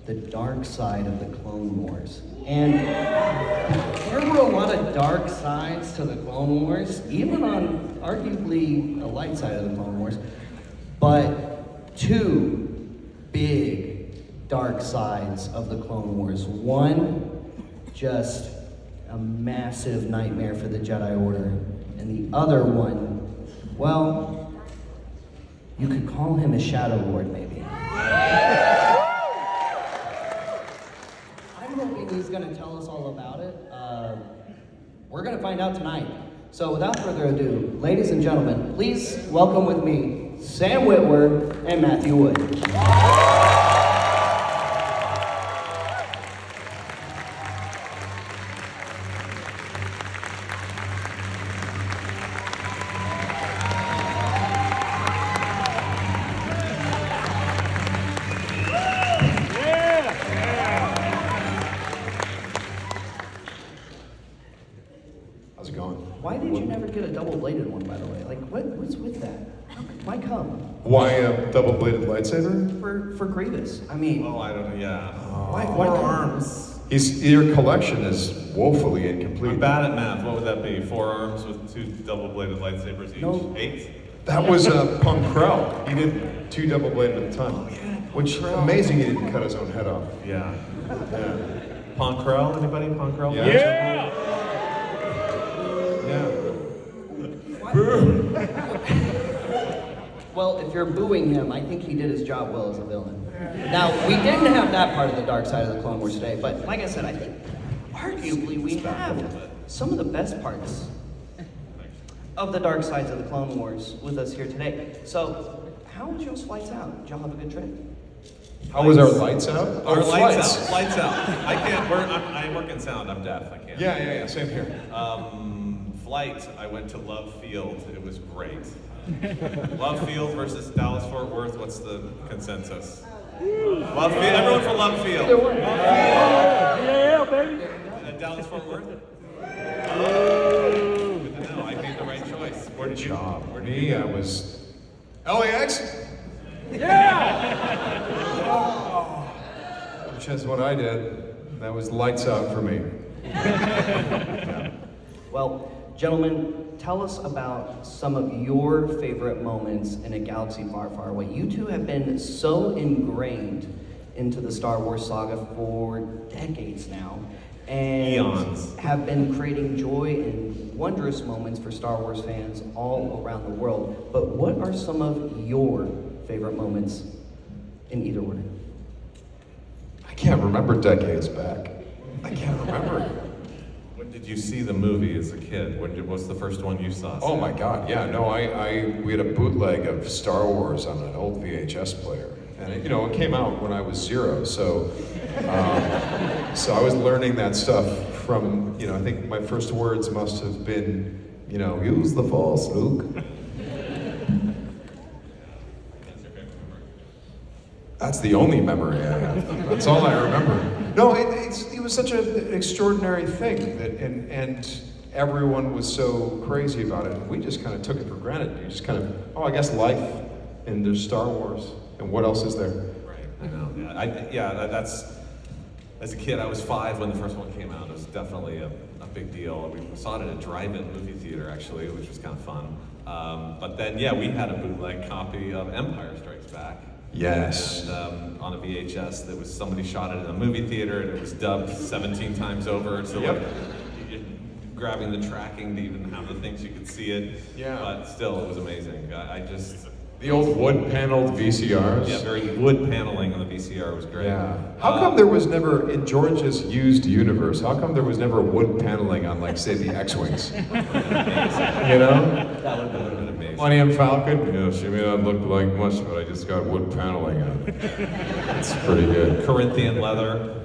the dark side of the Clone Wars. And there were a lot of dark sides to the Clone Wars, even on arguably the light side of the Clone Wars. But two big dark sides of the Clone Wars. One, just a massive nightmare for the Jedi Order. And the other one, well, you could call him a Shadowlord, maybe. I'm hoping he's gonna tell us all about it. We're gonna find out tonight. So without further ado, ladies and gentlemen, please welcome with me Sam Witwer and Matthew Wood. Why did you never get a double-bladed one, by the way? Like, what's with that? Why come? Why a double-bladed lightsaber? For Grievous. I mean... Oh, I don't know, yeah. Why arms? Your collection is woefully incomplete. I'm bad at math. What would that be? 4 arms with 2 double-bladed lightsabers each? No. 8? That was Punk Krell. He did 2 double-bladed at a time. Oh, yeah. Which, amazing he didn't cut his own head off. Yeah. Yeah. Punk Krell? Anybody? Punk Krell? Yeah. Yeah. Well, if you're booing him, I think he did his job well as a villain. Now, we didn't have that part of the dark side of the Clone Wars today, but like I said, I think arguably we have some of the best parts of the dark sides of the Clone Wars with us here today. So, how was y'all's flights out? Did y'all have a good trip? How was our lights out? Our lights out. Lights out. I work in sound. I'm deaf. I can't. Yeah. Same here. Flight, I went to Love Field. It was great. Love Field versus Dallas Fort Worth. What's the consensus? Love Field. Everyone for Love Field. Yeah, baby. Dallas Fort Worth. Good to know. I made the right choice. Where did you? Where did you? I was LAX. Yeah. Which is what I did. That was lights out for me. Well, gentlemen, tell us about some of your favorite moments in a galaxy far, far away. You two have been so ingrained into the Star Wars saga for decades now, and Eons. have been creating joy and wondrous moments for Star Wars fans all around the world. But what are some of your favorite moments in either order? I can't remember decades back. I can't remember. When did you see the movie as a kid? What's the first one you saw? Oh my God, yeah, no, we had a bootleg of Star Wars on an old VHS player. And it came out when I was 0, so I was learning that stuff from, I think my first words must have been, use the Force, Luke. That's the only memory I have. That's all I remember. No, it was such an extraordinary thing that, and everyone was so crazy about it. And we just kind of took it for granted. You just kind of, I guess life, and there's Star Wars, and what else is there? Right, I know. Yeah, that's, as a kid, I was 5 when the first one came out. It was definitely a big deal. We saw it at a drive-in movie theater, actually, which was kind of fun. But then, we had a bootleg copy of Empire Strikes Back. Yes. And on a VHS, that was somebody shot it in a movie theater, and it was dubbed 17 times over. So Yep. you're grabbing the tracking to even have the things you could see it. Yeah. But still, it was amazing. The old wood-paneled VCRs. Yeah, very wood paneling on the VCR was great. Yeah. How come there was never, in George's used universe, how come there was never wood paneling on, like, say, the X-Wings? That would have been amazing. Millennium Falcon? She may not look like much, but I just got wood paneling on it. It's pretty good. Corinthian leather.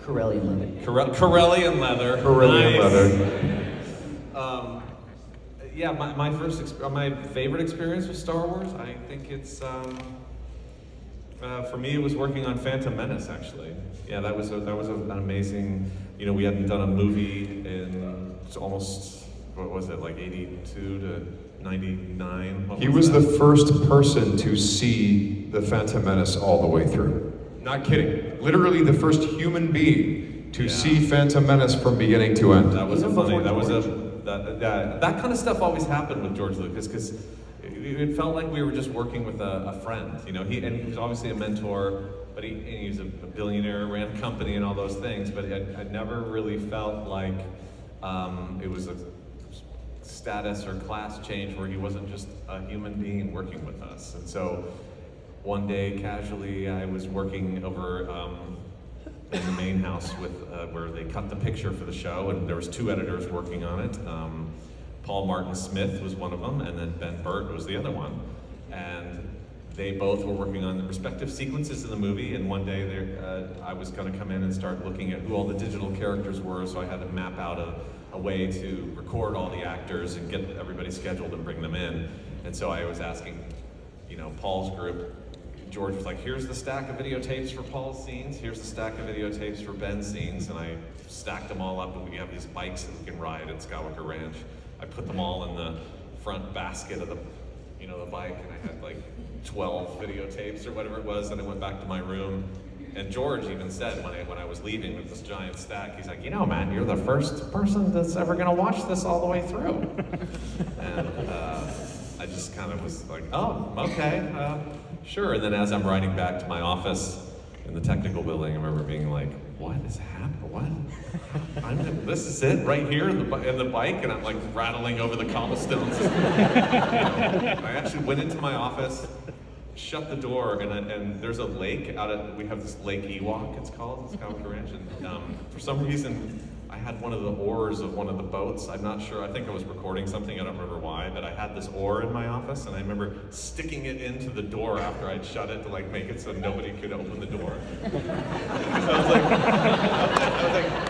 Corellian leather. Corellian leather. Corellian Nice. leather. My favorite experience with Star Wars, I think it's for me it was working on Phantom Menace, actually. Yeah, that was an amazing. We hadn't done a movie in almost, what was it, like 82 to 99. He was the first person to see the Phantom Menace all the way through. Not kidding. Literally the first human being to see Phantom Menace from beginning to end. That was Even funny. before That was George. that kind of stuff always happened with George Lucas because it felt like we were just working with a friend. You know, he was obviously a mentor, but he was a billionaire, ran a company, and all those things. But I never really felt like it was a status or class change where he wasn't just a human being working with us. And so one day, casually, I was working over in the main house with where they cut the picture for the show, and there was 2 editors working on it. Paul Martin Smith was one of them, and then Ben Burt was the other one. And they both were working on the respective sequences in the movie, and one day I was going to come in and start looking at who all the digital characters were, so I had to map out a way to record all the actors and get everybody scheduled and bring them in. And so I was asking, Paul's group, George was like, here's the stack of videotapes for Paul's scenes, here's the stack of videotapes for Ben's scenes, and I stacked them all up, and we have these bikes that we can ride at Skywalker Ranch. I put them all in the front basket of the bike, and I had like 12 videotapes or whatever it was, and I went back to my room. And George even said when I was leaving with this giant stack, he's like, man, you're the first person that's ever gonna watch this all the way through. And I just kind of was like, oh, okay, sure. And then as I'm riding back to my office in the technical building, I remember being like, what is happening? What? This is it right here in the bike, and I'm like rattling over the cobblestones. I actually went into my office, shut the door, and there's a lake we have this Lake Ewok, it's called, it's Skywalker Ranch, and for some reason, I had one of the oars of one of the boats. I'm not sure, I think I was recording something, I don't remember why, but I had this oar in my office, and I remember sticking it into the door after I'd shut it to like make it so nobody could open the door. Because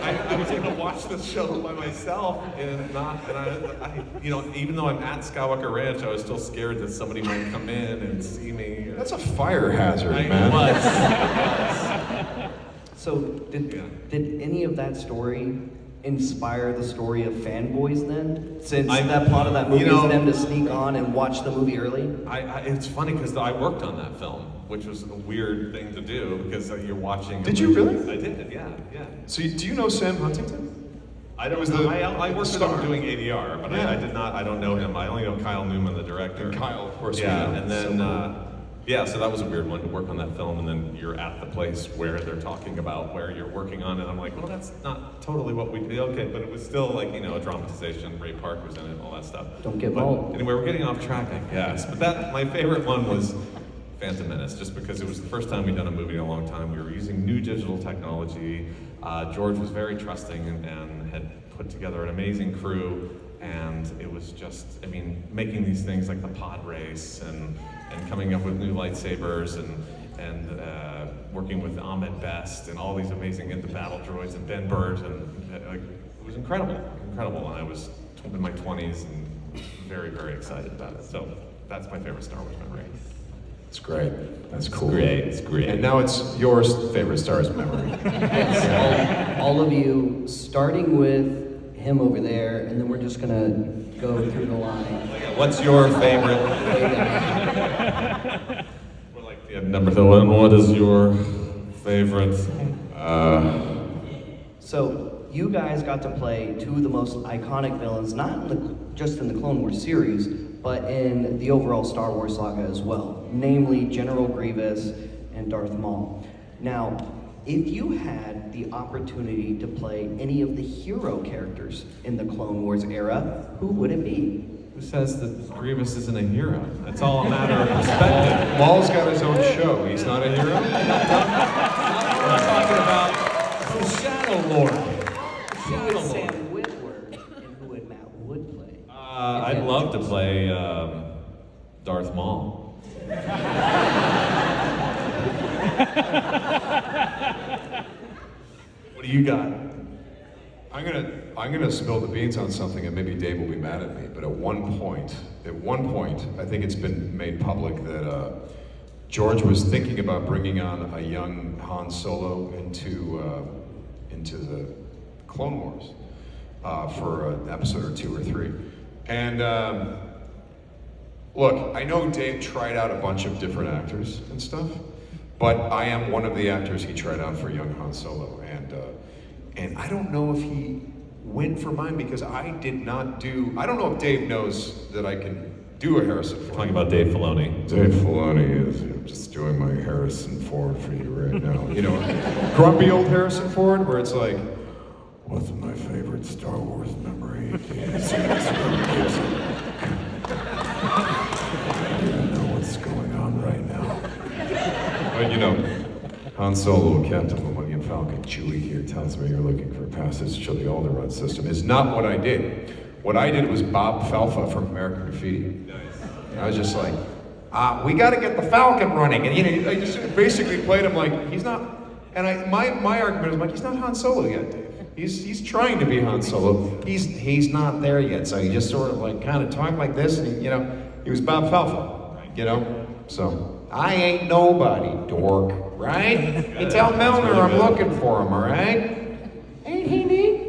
I was gonna watch this show by myself, and I even though I'm at Skywalker Ranch, I was still scared that somebody might come in and see me. That's a fire hazard, man. It was. So did any of that story inspire the story of fanboys then? Since that plot of that movie is them to sneak on and watch the movie early? It's funny because I worked on that film, which was a weird thing to do because you're watching. Did you really? I did, yeah. So do you know Sam Huntington? I don't know. I worked with him doing ADR, but I don't know him. I only know Kyle Newman, the director. And Kyle, of course. Yeah, and then. So that was a weird one to work on that film, and then you're at the place where they're talking about where you're working on, and I'm like, well, that's not totally what we do. Okay, but it was still like, a dramatization. Ray Park was in it, all that stuff. Don't get Maul. Anyway, we're getting off track, I guess. But my favorite one was Phantom Menace, just because it was the first time we'd done a movie in a long time. We were using new digital technology. George was very trusting and had put together an amazing crew, and it was just, making these things like the pod race and coming up with new lightsabers and working with Ahmed Best and all these amazing the battle droids and Ben Burt, and it was incredible, and I was in my 20s and very, very excited about it. So that's my favorite Star Wars memory. It's great. That's cool. It's great. And now it's your favorite Star Wars memory. Yes, all of you, starting with him over there, and then we're just gonna go through the line. What's your favorite? We're like, number one, what is your favorite? So you guys got to play 2 of the most iconic villains, not just in the Clone Wars series, but in the overall Star Wars saga as well, namely General Grievous and Darth Maul. Now, if you had the opportunity to play any of the hero characters in the Clone Wars era, who would it be? Who says that Grievous isn't a hero? It's all a matter of perspective. Maul's got his own show. He's not a hero? I'm talking about the Shadowlord. Who would Sam Witwer and who would Matt Wood play? I'd love to play Darth Maul. What do you got? I'm gonna spill the beans on something, and maybe Dave will be mad at me. But at one point, I think it's been made public that George was thinking about bringing on a young Han Solo into the Clone Wars for an episode or 2 or 3, and Look, I know Dave tried out a bunch of different actors and stuff, but I am one of the actors he tried out for young Han Solo, and I don't know if he went for mine because I did not do. I don't know if Dave knows that I can do a Harrison Ford. Talking about Dave Filoni. Dave Filoni is just doing my Harrison Ford for you right now. You know, grumpy old Harrison Ford, where it's like, what's my favorite Star Wars memory? I know what's going on right now. But you know, Han Solo, Captain Millennium Falcon, Chewie here tells me you're looking for passage to the Alderaan system. Is not what I did. What I did was Bob Felfa from American Graffiti. I was just like, we got to get the Falcon running, and you know, I just basically played him like he's not. And my argument is like he's not Han Solo yet, Dave. He's trying to be Han Solo. He's not there yet. So he just sort of like kind of talked like this, and you know, he was Bob Felfa, you know. So I ain't nobody, dork, right? You tell Milner I'm looking for him, all right? Ain't he neat?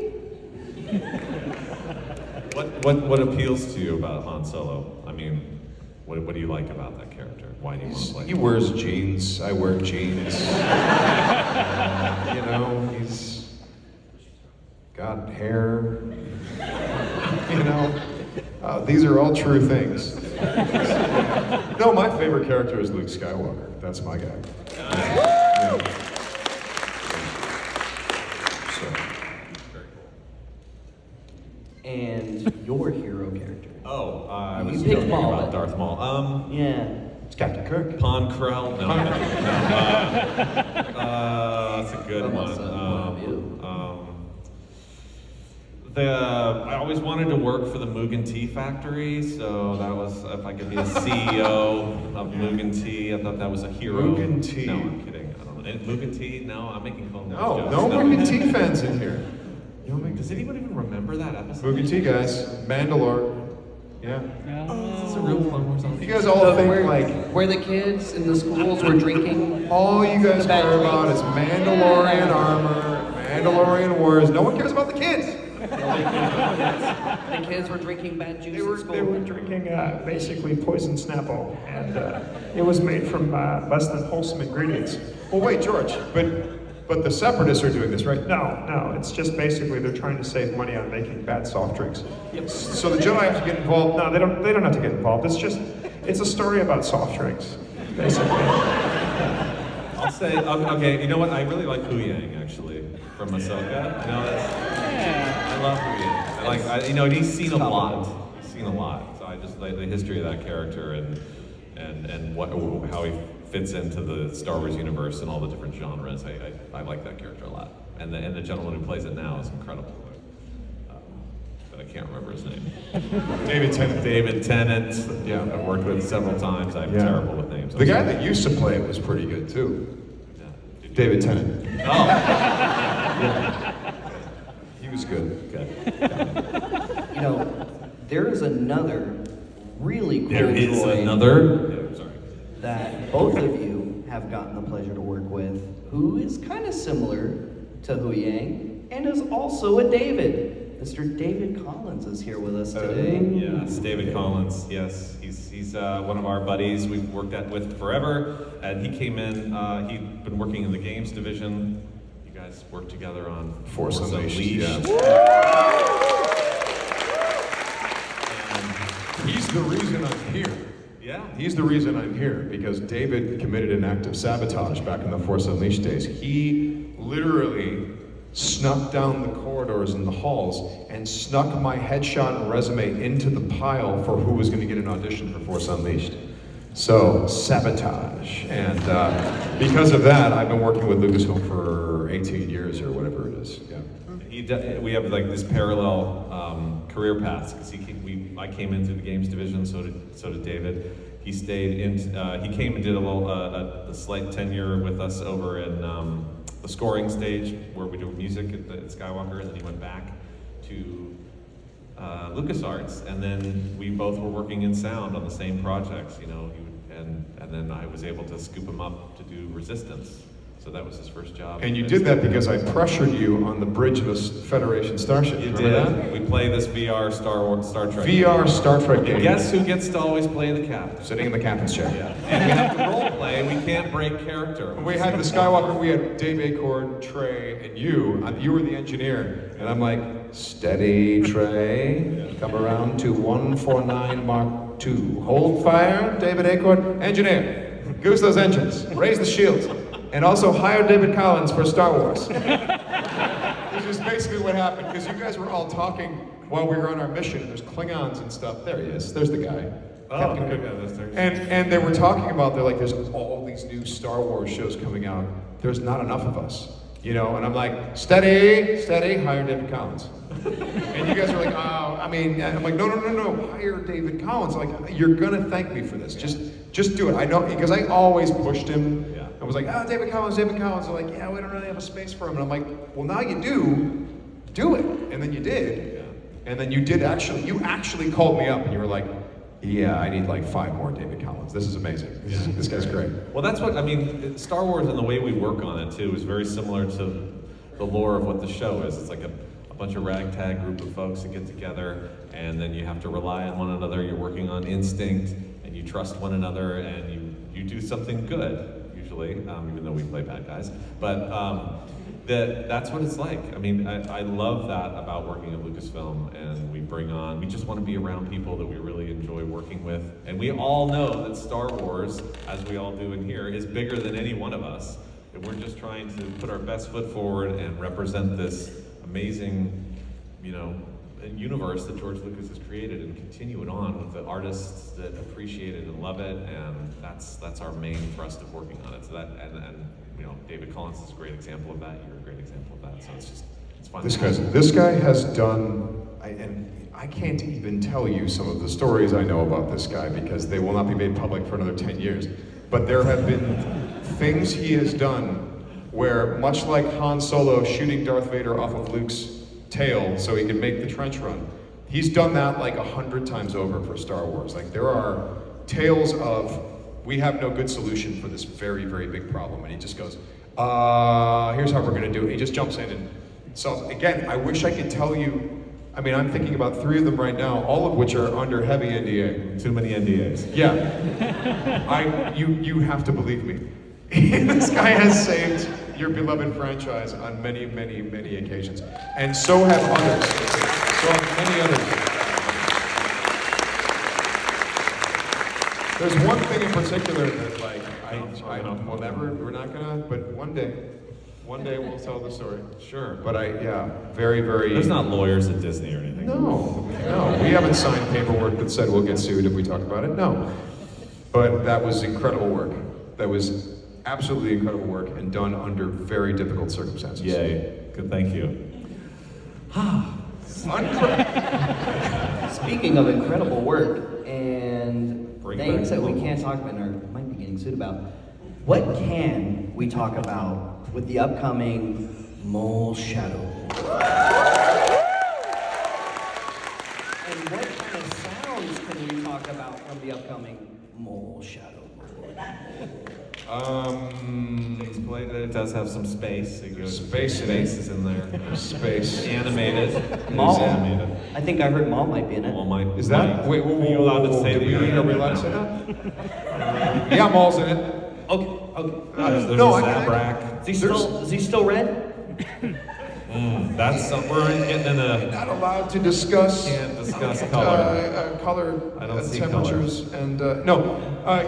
What appeals to you about Han Solo? I mean, what do you like about that character? Why do you want to play He him? wears jeans. I wear jeans. You know, he's got hair. You know, these are all true things. No, my favorite character is Luke Skywalker. That's my guy. Yeah. And your hero character. Oh, I You was picked joking Maul. about Darth Maul. Yeah. It's Captain Kirk. Pon Krell? No. That's a good Almost one. a one of you. I always wanted to work for the Mugen Tea factory, so that was, if I could be a CEO of Mugen Tea, I thought that was a hero. Mugen Tea. No, I'm kidding. I don't know. And Mugen Tea? No, I'm making phone No, jokes. no Mugen Tea fans in here. You don't make Does anyone even remember that episode? Mugen Tea guys. Mandalore. Yeah. Is this a real Clone Wars on? You guys all think like Where the kids in the schools were drinking. all you guys The bad care about drinks. is Mandalorian armor, Mandalorian wars. No one cares about the kids. The kids were drinking bad juice at school. They were drinking basically poison Snapple, and it was made from less than wholesome ingredients. Well, wait, George, but the Separatists are doing this, right? No, it's just basically they're trying to save money on making bad soft drinks. So the Jedi have to get involved. No, they don't have to get involved. It's a story about soft drinks, basically. I'll say, okay, you know what? I really like Hu Yang, actually, from Ahsoka. You know, I love Hu Yang. You know, he's seen a lot. He's seen a lot. So I just like the history of that character and how he fits into the Star Wars universe and all the different genres. I like that character a lot. And the gentleman who plays it now is incredible. But I can't remember his name. David Tennant. David Tennant. Yeah. I've worked with several times. I'm Yeah. terrible with names. The guy that used to play it was pretty good too. Yeah. David Tennant. Oh. He was good. You know, there is another really cool There is droid another. Yeah, sorry. that both of you have gotten the pleasure to work with, who is kind of similar to Hu Yang and is also a David. Mr. David Collins is here with us today. Yes, David Collins. Yes, he's one of our buddies we've worked with forever, and he came in. He'd been working in the games division. You guys worked together on Force Unleashed, yeah. And He's the reason I'm here. yeah, He's the reason I'm here because David committed an act of sabotage back in the Force Unleashed days. He literally snuck down the corridors and the halls and snuck my headshot and resume into the pile for who was going to get an audition for Force Unleashed. So, sabotage. And because of that, I've been working with Lucasfilm for 18 years or whatever it is. Yeah. we have like this parallel career paths because I came into the games division, so did David. He stayed in. He came and did a slight tenure with us over in the scoring stage where we do music at Skywalker, and then he went back to LucasArts, and then we both were working in sound on the same projects, you know. And then I was able to scoop him up to do Resistance, So that was his first job. And you did that because I pressured you on the bridge of a Federation starship. You Remember did. that? We play this VR Star Trek. VR Star Trek game. And guess who gets to always play the captain? Sitting in the captain's chair. Yeah. And we have to role play. We can't break character. We had the Skywalker, we had Dave Acorn, Trey, and you. You were the engineer. And I'm like, steady, Trey. Come around to 149 Mark 2. Hold fire, David Acorn. Engineer, goose those engines. Raise the shields. And also hire David Collins for Star Wars. Which is basically what happened, because you guys were all talking while we were on our mission. There's Klingons and stuff. There he is. There's the guy. Oh, Captain Cook. yeah, that's there. And they were talking about, they're like, there's all these new Star Wars shows coming out. There's not enough of us. You know, and I'm like, steady, hire David Collins. And you guys are like, oh, I mean, I'm like, no, hire David Collins. Like, you're gonna thank me for this. Just do it. I know, because I always pushed him. Yeah. I was like, David Collins. They're like, yeah, we don't really have a space for him. And I'm like, well, now you do it. And then you did. Yeah. And then you actually called me up and you were like, yeah, I need like 5 more David Collins. This is amazing. This guy's great. Well, that's what, I mean, Star Wars and the way we work on it too is very similar to the lore of what the show is. It's like a bunch of ragtag group of folks that get together, and then you have to rely on one another. You're working on instinct, and you trust one another, and you do something good, usually, even though we play bad guys. But that's what it's like. I mean, I love that about working at Lucasfilm, and we just want to be around people that we really enjoy working with. And we all know that Star Wars, as we all do in here, is bigger than any one of us. And we're just trying to put our best foot forward and represent this amazing, universe that George Lucas has created, and continue it on with the artists that appreciate it and love it. And that's our main thrust of working on it. So that and David Collins is a great example of that. You're a great example of that. So it's fun. This guy has done, and I can't even tell you some of the stories I know about this guy because they will not be made public for another 10 years. But there have been things he has done where, much like Han Solo shooting Darth Vader off of Luke's tail so he can make the trench run, he's done that like 100 times over for Star Wars. Like, there are tales of, we have no good solution for this very, very big problem. And he just goes, here's how we're gonna do it. He just jumps in and solves. Again, I wish I could tell you, I mean, I'm thinking about 3 of them right now, all of which are under heavy NDA. Too many NDAs. Yeah. You have to believe me. This guy has saved your beloved franchise on many, many, many occasions. And so have others. So have many others. There's one thing in particular that, like, we're not gonna, but one day we'll tell the story. Sure. But very, very... There's not lawyers at Disney or anything. No. We haven't signed paperwork that said we'll get sued if we talk about it. No. But that was incredible work. That was absolutely incredible work and done under very difficult circumstances. Yay. Good, thank you. Speaking of incredible work and Bring things back that we the can't talk about or might be getting sued about, what can we talk about with the upcoming Maul Shadowlord? And what kind of sounds can we talk about from the upcoming Maul Shadowlord? Explain that it does have some space. It goes, Space in it. is in there. Space. Animated. It is Maul. animated. I think I heard Maul might be in it. Maul might. Is that? Wait, Are you allowed to say that you're Are we allowed to say that? Yeah, Maul's in it. Okay. There's No, a I- Zabrak. Is he still red? That's we're getting in a. Not allowed to discuss. Can't discuss color. Color, I don't see temperatures, and no.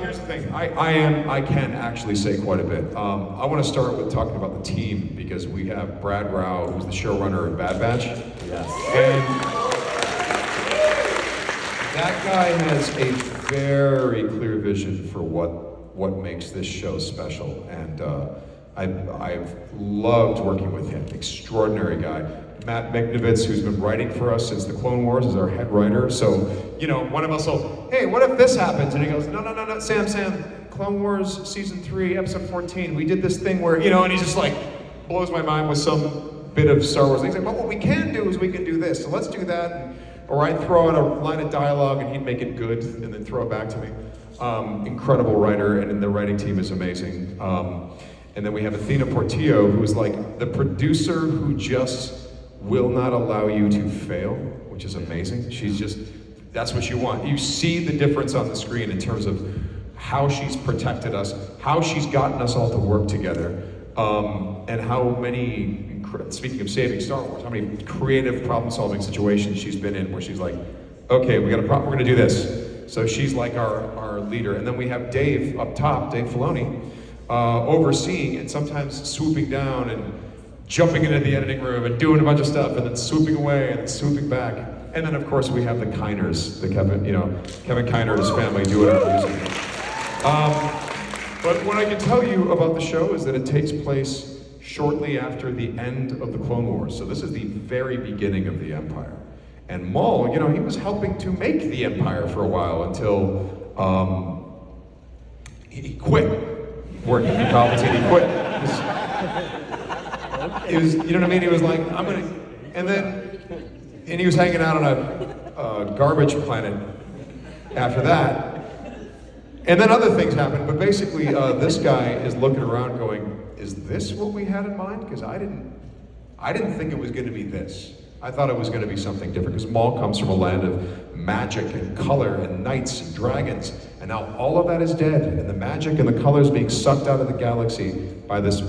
Here's the thing. I can actually say quite a bit. I want to start with talking about the team because we have Brad Rao, who's the showrunner of Bad Batch. Yes. And that guy has a very clear vision for what makes this show special, and I've loved working with him. Extraordinary guy. Matt Miknovitz, who's been writing for us since the Clone Wars, is our head writer. So, one of us will, hey, what if this happens? And he goes, no, Sam, Clone Wars Season 3, Episode 14, we did this thing where, and he just like blows my mind with some bit of Star Wars. And he's like, but what we can do is we can do this. So let's do that. Or I'd throw out a line of dialogue and he'd make it good and then throw it back to me. Incredible writer, and the writing team is amazing. And then we have Athena Portillo, who's like the producer who just will not allow you to fail, which is amazing. She's just, that's what you want. You see the difference on the screen in terms of how she's protected us, how she's gotten us all to work together, and how many, speaking of saving Star Wars, how many creative problem-solving situations she's been in where she's like, okay, we got a problem, we're gonna do this. So she's like our leader. And then we have Dave up top, Dave Filoni, overseeing and sometimes swooping down and jumping into the editing room and doing a bunch of stuff and then swooping away and then swooping back. And then of course we have the Kiners, Kevin Kiner and his family doing our music. But what I can tell you about the show is that it takes place shortly after the end of the Clone Wars. So this is the very beginning of the Empire. And Maul, he was helping to make the Empire for a while until he quit working for Palpatine. He quit. It was, you know what I mean? He was like, and he was hanging out on a garbage planet after that. And then other things happened, but basically this guy is looking around going, is this what we had in mind? Because I didn't think it was going to be this. I thought it was going to be something different, because Maul comes from a land of magic and color and knights and dragons, and now all of that is dead, and the magic and the colors being sucked out of the galaxy by this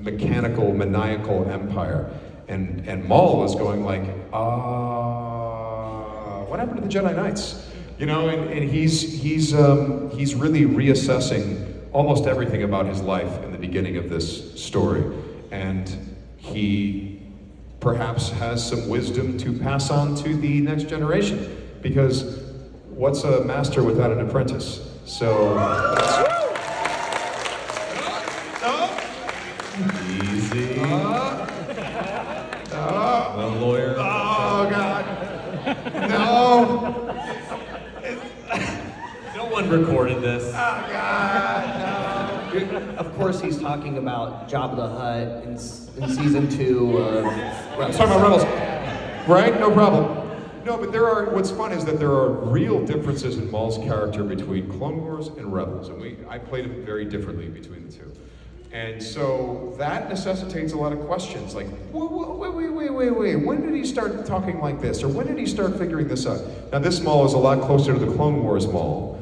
mechanical, maniacal empire. And Maul is going like, what happened to the Jedi Knights? And he's really reassessing almost everything about his life in the beginning of this story. And he perhaps has some wisdom to pass on to the next generation, because what's a master without an apprentice? So easy. The lawyer. Oh God, no. No one recorded this. Oh God, no. Of course, he's talking about Jabba the Hutt in season 2 of... I'm talking about Rebels. Right? No problem. No, but what's fun is that there are real differences in Maul's character between Clone Wars and Rebels, and I played him very differently between the two. And so that necessitates a lot of questions, like, wait, when did he start talking like this? Or when did he start figuring this out? Now this Maul is a lot closer to the Clone Wars Maul,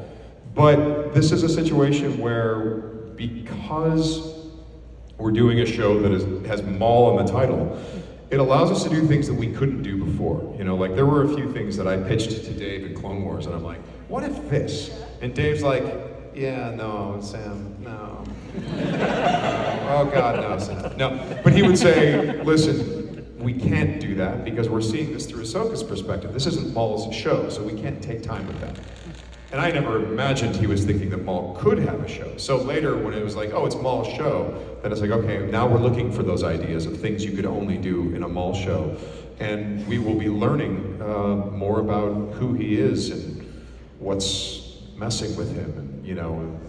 but this is a situation where, because we're doing a show that has Maul in the title, it allows us to do things that we couldn't do before. Like there were a few things that I pitched to Dave in Clone Wars, and I'm like, what if this? And Dave's like, yeah, no, Sam, no. Oh God, no, Sam, no. But he would say, listen, we can't do that because we're seeing this through Ahsoka's perspective. This isn't Maul's show, so we can't take time with that. And I never imagined he was thinking that Maul could have a show. So later when it was like, oh, it's Maul's show, then it's like, okay, now we're looking for those ideas of things you could only do in a Maul show. And we will be learning more about who he is and what's messing with him. And,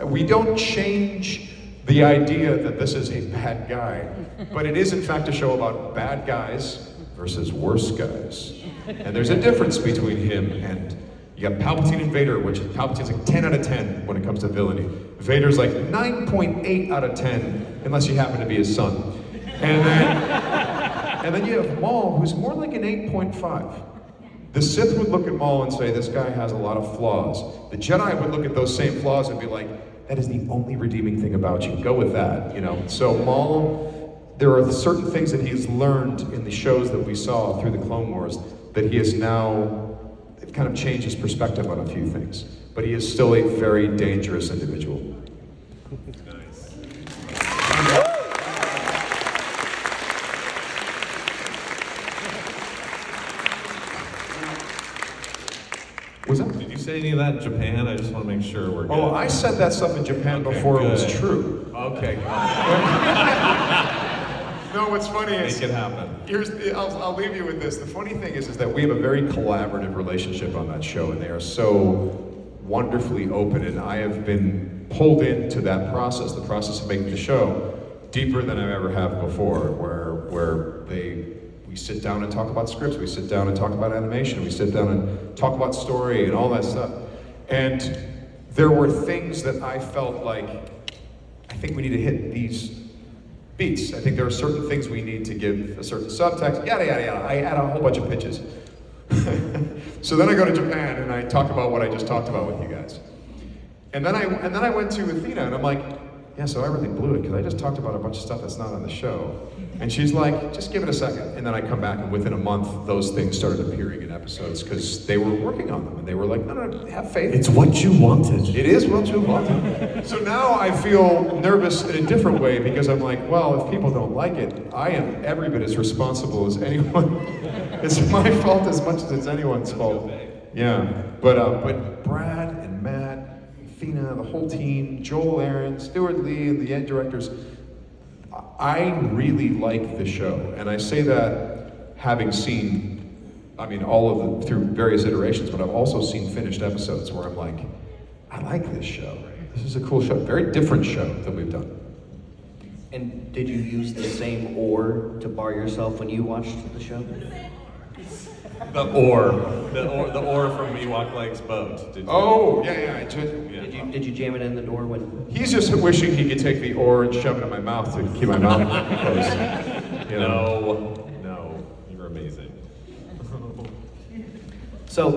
we don't change the idea that this is a bad guy, but it is in fact a show about bad guys versus worse guys. And there's a difference between him and, you got Palpatine and Vader, which Palpatine's like 10 out of 10 when it comes to villainy. Vader's like 9.8 out of 10, unless you happen to be his son. And then you have Maul, who's more like an 8.5. The Sith would look at Maul and say, this guy has a lot of flaws. The Jedi would look at those same flaws and be like, that is the only redeeming thing about you. Go with that, So Maul, there are certain things that he's learned in the shows that we saw through the Clone Wars that he is now, it kind of changed his perspective on a few things. But he is still a very dangerous individual. Nice. Was that? Did you say any of that in Japan? I just want to make sure we're good. Oh, I said that stuff in Japan before it was true. Okay. No, what's funny is... Make it happen. I'll leave you with this. The funny thing is that we have a very collaborative relationship on that show, and they are so wonderfully open, and I have been pulled into that process, the process of making the show, deeper than I ever have before, where we sit down and talk about scripts, we sit down and talk about animation, we sit down and talk about story and all that stuff. And there were things that I felt like, I think we need to hit beats. I think there are certain things we need to give a certain subtext, yada, yada, yada. I add a whole bunch of pitches. So then I go to Japan and I talk about what I just talked about with you guys. And then I went to Athena and I'm like, yeah, so I really blew it because I just talked about a bunch of stuff that's not on the show. And she's like, just give it a second. And then I come back and within a month, those things started appearing in episodes because they were working on them and they were like, no, have faith. It's what you wanted. It is what you wanted. So now I feel nervous in a different way because I'm like, well, if people don't like it, I am every bit as responsible as anyone. It's my fault as much as it's anyone's fault. Yeah, but Brad and Matt, Athena, the whole team, Joel Aaron, Stuart Lee, and the directors, I really like the show. And I say that having seen, I mean, all of them through various iterations, but I've also seen finished episodes where I'm like, I like this show. This is a cool show. Very different show that we've done. And did you use the same oar to bar yourself when you watched the show? The oar from Ewok Lake's boat. Oh, yeah. Did you jam it in the door when? He's just wishing he could take the oar and shove it in my mouth to keep my mouth closed. You know? No, you're amazing. So,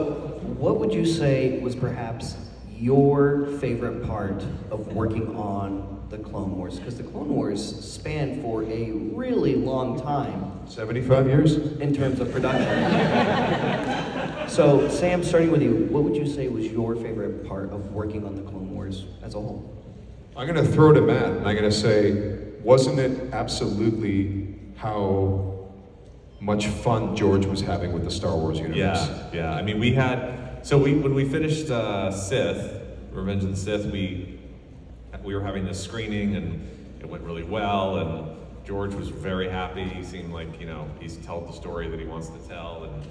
what would you say was perhaps your favorite part of working on the Clone Wars? Because the Clone Wars spanned for a really long time. 75 years? In terms of production. So, Sam, starting with you, what would you say was your favorite part of working on the Clone Wars as a whole? I'm going to throw to Matt, and I'm going to say, wasn't it absolutely how much fun George was having with the Star Wars universe? Yeah. I mean, when we finished Sith, Revenge of the Sith, we were having this screening, and it went really well, and George was very happy. He seemed like, he's told the story that he wants to tell, and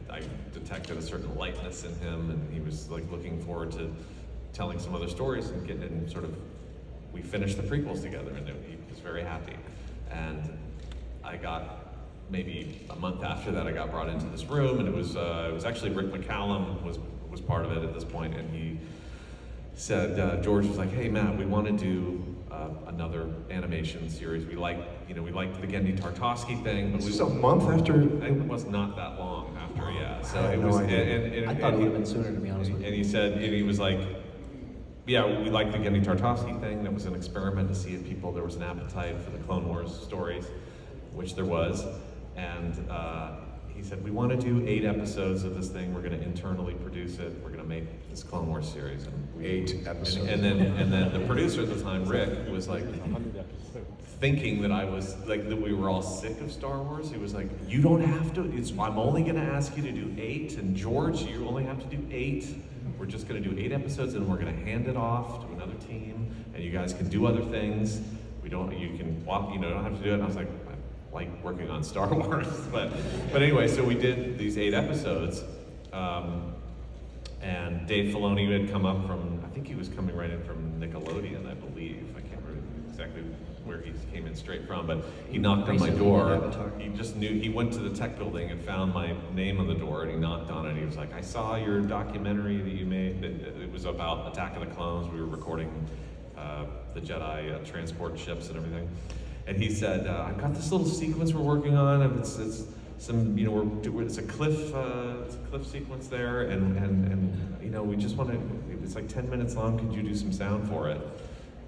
I detected a certain lightness in him, and he was like looking forward to telling some other stories and getting in we finished the prequels together, and he was very happy. And I got, maybe a month after that, I got brought into this room, and it was actually Rick McCallum was part of it at this point, and he said, George was like, hey Matt, we want to do another animation series. We liked the Genndy Tartakovsky thing, but This was a month after? It was not that long after, yeah. So I it had was, no idea. I thought it would have been sooner, to be honest with you. and he said, and he was like, yeah, we liked the Genndy Tartakovsky thing. That was an experiment to see if there was an appetite for the Clone Wars stories, which there was. And he said, we want to do 8 episodes of this thing. We're going to internally produce it. We're going to make this Clone Wars series. And 8 episodes. And then the producer at the time, Rick, was like, thinking that I was like that we were all sick of Star Wars. He was like, you don't have to. I'm only going to ask you to do 8, and George, you only have to do 8. We're just going to do 8 episodes, and we're going to hand it off to another team, and you guys can do other things. You don't have to do it. And I was like, I like working on Star Wars, but anyway, so we did these 8 episodes, and Dave Filoni had come up from, I think he was coming right in from Nickelodeon, I believe. I can't remember exactly where he came in straight from, but he knocked on my door. He just knew, he went to the tech building and found my name on the door, and he knocked on it. He was like, I saw your documentary that you made. It was about Attack of the Clones. We were recording the Jedi transport ships and everything. And he said, I've got this little sequence we're working on. It's some, it's a cliff sequence there, and we just want to. It's like 10 minutes long. Could you do some sound for it?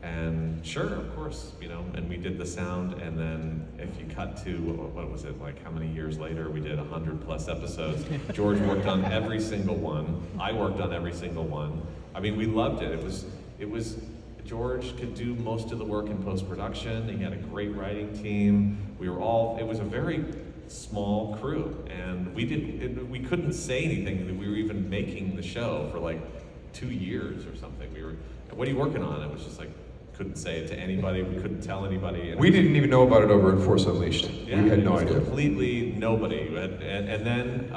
And sure, of course, and we did the sound, and then if you cut to, what was it, like how many years later, we did 100+ episodes. George worked on every single one. I worked on every single one. I mean, we loved it. It was, George could do most of the work in post-production. He had a great writing team. It was a very small crew, and we couldn't say anything that we were even making the show for like 2 years or something. What are you working on? It was just like, couldn't say it to anybody. We couldn't tell anybody. We didn't even know about it over at Force Unleashed. Yeah, we had no idea. Completely nobody. And then,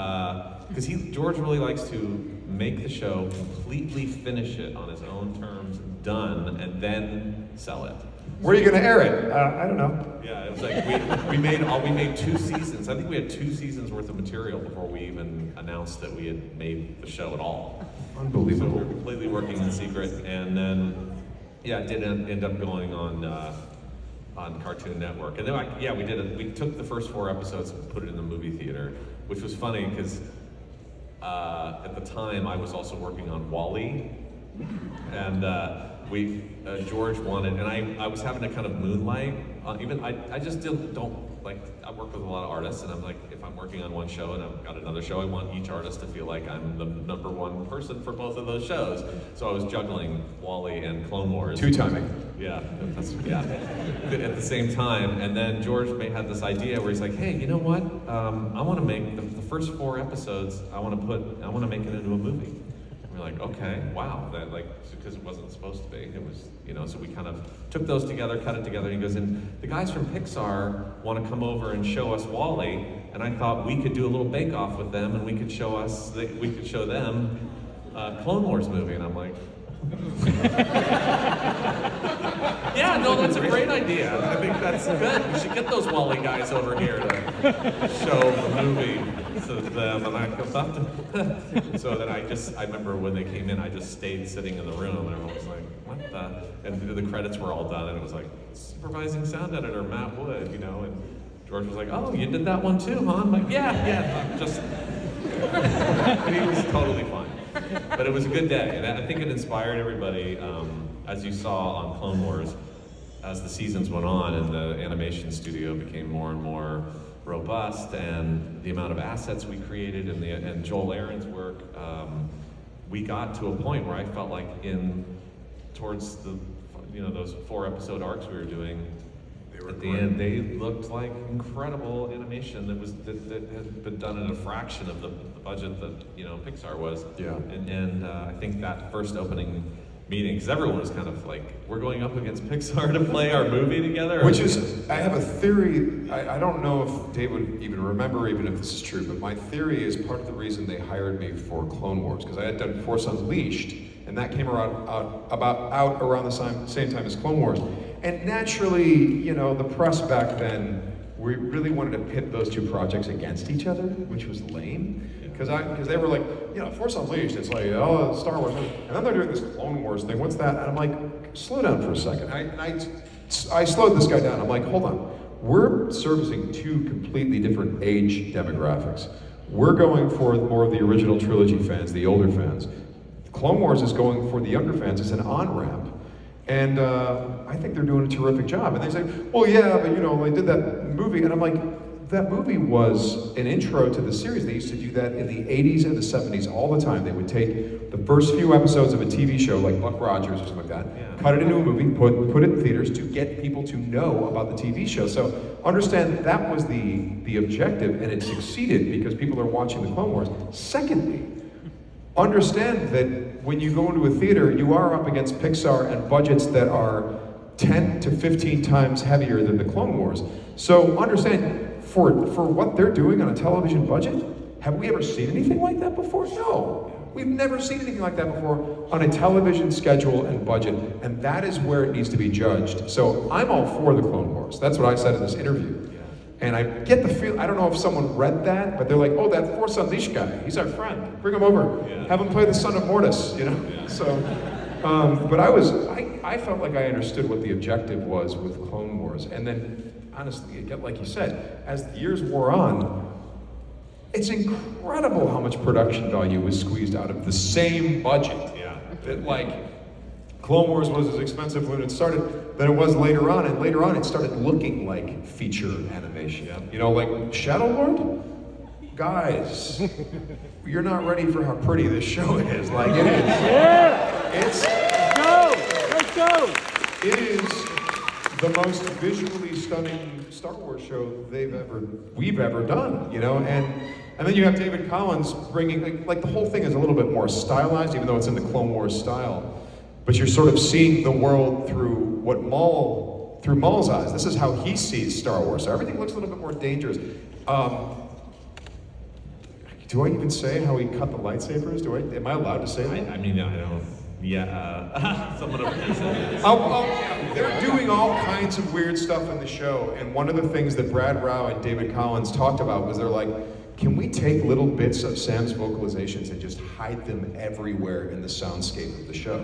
because George really likes to make the show, completely finish it on his own terms, done, and then sell it. Where are you going to air it? I don't know. Yeah, it was like we made 2 seasons. I think we had 2 seasons worth of material before we even announced that we had made the show at all. Unbelievable. So we were completely working in secret, and then it did end up going on on Cartoon Network. And then we took the first 4 episodes and put it in the movie theater, which was funny because at the time I was also working on WALL-E, and George wanted, and I was having to kind of moonlight on, even I just don't like, I work with a lot of artists, and I'm like, if I'm working on one show and I've got another show, I want each artist to feel like I'm the #1 person for both of those shows. So I was juggling WALL-E and Clone Wars. Two-timing. Yeah, at the same time. And then George had this idea where he's like, hey, you know what? I want to make the first 4 episodes, I want to make it into a movie. And we're like, okay, wow, that because it wasn't supposed to be. It was, so we kind of took those together, cut it together, and he goes, and the guys from Pixar want to come over and show us WALL-E, and I thought we could do a little bake-off with them, and we could show them Clone Wars movie, and I'm like, yeah, no, that's a great idea. I think that's good. We should get those WALL-E guys over here to show the movie to them. And I go, so then I remember when they came in, I just stayed sitting in the room, and everyone was like, what the? And the credits were all done, and it was like, supervising sound editor, Matt Wood, and George was like, oh, you did that one too, huh? I'm like, yeah, I'm just, and he was totally fine. But it was a good day, and I think it inspired everybody, as you saw on Clone Wars, as the seasons went on and the animation studio became more and more robust, and the amount of assets we created and Joel Aaron's work, we got to a point where I felt like towards the, those 4 episode arcs we were doing, at the end, they looked like incredible animation that had been done at a fraction of the budget that Pixar was. Yeah. And I think that first opening meeting, because everyone was kind of like, we're going up against Pixar to play our movie together. Which is, I have a theory. I don't know if Dave would even remember, even if this is true, but my theory is part of the reason they hired me for Clone Wars, because I had done Force Unleashed, and that came out around the same time as Clone Wars. And naturally, the press back then, we really wanted to pit those 2 projects against each other, which was lame. Because they were like, Force Unleashed, it's like, oh, Star Wars. And then they're doing this Clone Wars thing, what's that? And I'm like, slow down for a second. I slowed this guy down. I'm like, hold on. We're servicing 2 completely different age demographics. We're going for more of the original trilogy fans, the older fans. Clone Wars is going for the younger fans. It's an on-ramp. And I think they're doing a terrific job. And they say, well, yeah, but they did that movie. And I'm like, that movie was an intro to the series. They used to do that in the 80s and the 70s all the time. They would take the first few episodes of a TV show like Buck Rogers or something like that, cut it into a movie, put it in theaters to get people to know about the TV show. So understand that was the objective, and it succeeded because people are watching the Clone Wars. Secondly, understand that when you go into a theater, you are up against Pixar and budgets that are 10 to 15 times heavier than the Clone Wars. So understand, for what they're doing on a television budget, have we ever seen anything like that before? No. We've never seen anything like that before on a television schedule and budget, and that is where it needs to be judged. So I'm all for the Clone Wars. That's what I said in this interview. And I get the feel, I don't know if someone read that, but they're like, oh, that Force Unleashed guy, he's our friend. Bring him over. Have him play the son of Mortis, So, but I felt like I understood what the objective was with Clone Wars. And then, honestly, like you said, as the years wore on, it's incredible how much production value was squeezed out of the same budget. That Clone Wars was as expensive when it started than it was later on, and later on it started looking like feature animation. Like Shadowlord? Guys, you're not ready for how pretty this show is. Like it is. Let's go! It is the most visually stunning Star Wars show we've ever done, and then you have David Collins bringing, like the whole thing is a little bit more stylized, even though it's in the Clone Wars style. But you're sort of seeing the world through through Maul's eyes. This is how he sees Star Wars. So everything looks a little bit more dangerous. Do I even say how he cut the lightsabers? Am I allowed to say that? I mean, I don't. Yeah, someone over here said they're doing all kinds of weird stuff in the show, and one of the things that Brad Rao and David Collins talked about was they're like, can we take little bits of Sam's vocalizations and just hide them everywhere in the soundscape of the show?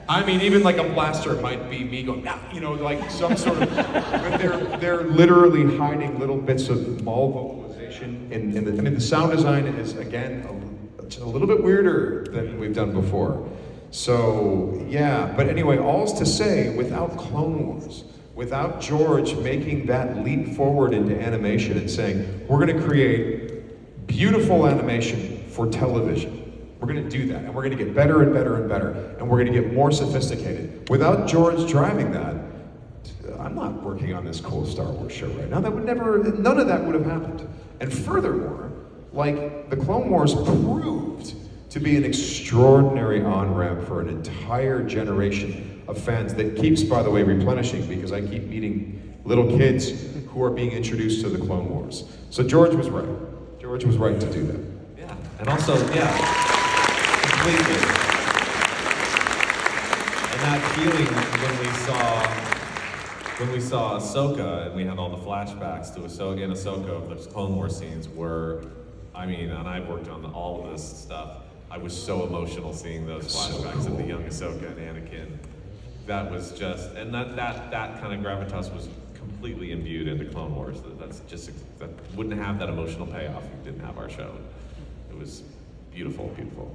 I mean, even like a blaster might be me going, nah, you know, like some sort of. But they're literally hiding little bits of Maul vocalization in the. I mean, the sound design is again a little bit weirder than we've done before. So yeah, but anyway, all's to say, without Clone Wars, without George making that leap forward into animation and saying, we're going to create beautiful animation for television. We're going to do that, and we're going to get better and better and better, and we're going to get more sophisticated. Without George driving that, I'm not working on this cool Star Wars show right now. That would never, none of that would have happened. And furthermore, like, the Clone Wars proved to be an extraordinary on-ramp for an entire generation of fans that keeps, by the way, replenishing, because I keep meeting little kids who are being introduced to the Clone Wars. So George was right. George was right to do that. Yeah, and also, yeah. Completely. And that feeling when we saw Ahsoka and we had all the flashbacks to Ahsoka of those Clone Wars scenes were, I mean, and I've worked on all of this stuff. I was so emotional seeing those flashbacks of the young Ahsoka and Anakin. That was just, and that kind of gravitas was completely imbued into Clone Wars. That wouldn't have that emotional payoff if you didn't have our show. It was beautiful, beautiful.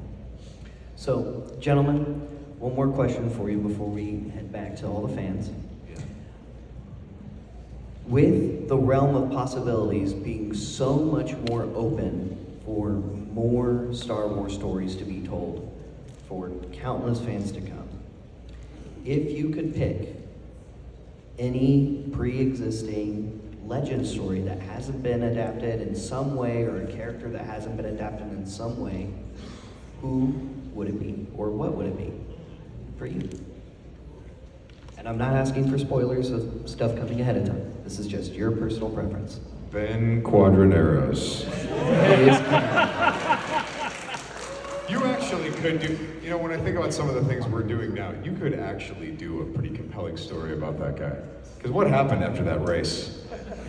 So, gentlemen, one more question for you before we head back to all the fans. Yeah. With the realm of possibilities being so much more open for more Star Wars stories to be told, for countless fans to come, if you could pick any pre-existing legend story that hasn't been adapted in some way, or a character that hasn't been adapted in some way, who would it be, or what would it be for you? And I'm not asking for spoilers of stuff coming ahead of time. This is just your personal preference. Ben Quadraneros. It is You actually could do, you know, when I think about some of the things we're doing now, you could actually do a pretty compelling story about that guy. Because what happened after that race?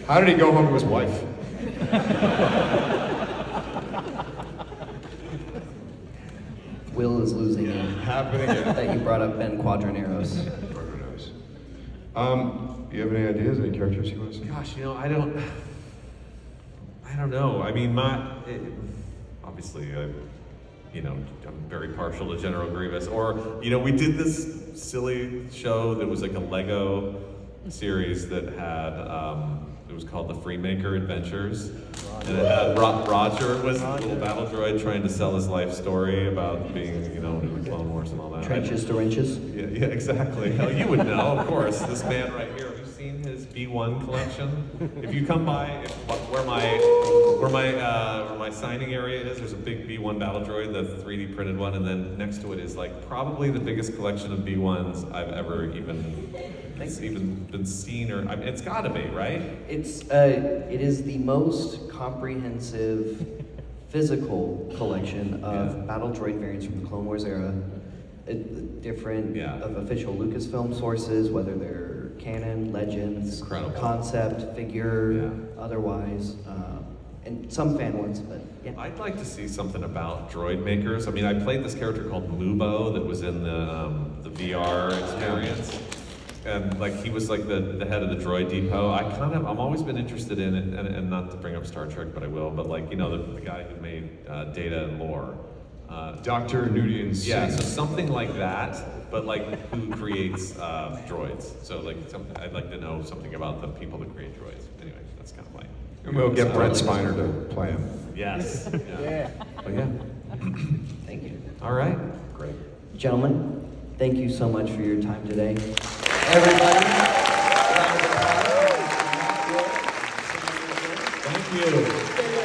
How did he go home to his wife? Will is losing it. Happening again. That you brought up Ben Quadraneros. Do you have any ideas, any characters you want to see? Gosh, you know, I don't know. I mean, obviously, I'm very partial to General Grievous. Or, you know, we did this silly show that was like a Lego series that had, it was called the Freemaker Adventures. And it had Roger was a little battle droid trying to sell his life story about being, in the Clone Wars and all that. Trenches to wrenches? Yeah, exactly. Hell, you would know, of course. This man right here. Have you seen his B1 collection? If you come by, where my signing area is, there's a big B1 battle droid, the 3D printed one, and then next to it is like probably the biggest collection of B1s I've ever even been seen, or it's got to be, right? It is the most comprehensive physical collection of battle droid variants from the Clone Wars era. Different of official Lucasfilm sources, whether they're canon, legends, concept, figure, otherwise, and some fan ones, but yeah. I'd like to see something about droid makers. I mean, I played this character called Mubo that was in the VR experience. And like he was like the head of the droid depot. I'm always been interested in it, and not to bring up Star Trek, but I will. But like, the guy who made Data and Lore. Dr. Nudian Singh. Yeah, so something like that, but like who creates droids. So like I'd like to know something about the people that create droids. Anyway, that's kind of like. And we'll get Brent Spiner to play him. Yes. Yeah. But yeah. Thank you. All right. Great. Gentlemen, thank you so much for your time today. Everybody, Thank you.